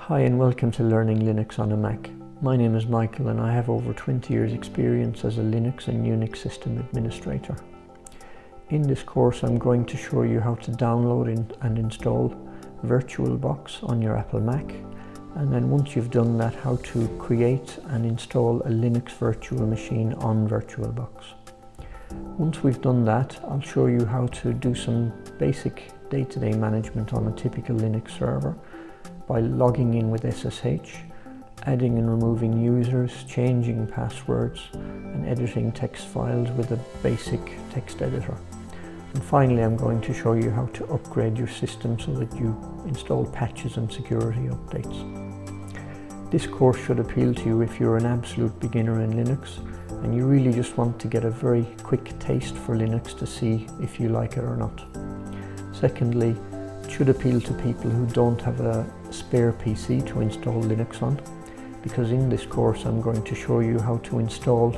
Hi and welcome to Learning Linux on a Mac. My name is Michael and I have over 20 years experience as a Linux and Unix system administrator. In this course I'm going to show you how to download and install VirtualBox on your Apple Mac, and then once you've done that, how to create and install a Linux virtual machine on VirtualBox. Once we've done that, I'll show you how to do some basic day-to-day management on a typical Linux server by logging in with SSH, adding and removing users, changing passwords, and editing text files with a basic text editor. And finally, I'm going to show you how to upgrade your system so that you install patches and security updates. This course should appeal to you if you're an absolute beginner in Linux and you really just want to get a very quick taste for Linux to see if you like it or not. Secondly, it should appeal to people who don't have a spare PC to install Linux on, because in this course I'm going to show you how to install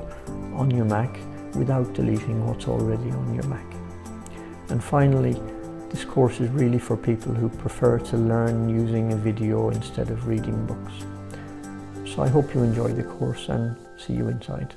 on your Mac without deleting what's already on your Mac. And finally, this course is really for people who prefer to learn using a video instead of reading books. So I hope you enjoy the course and see you inside.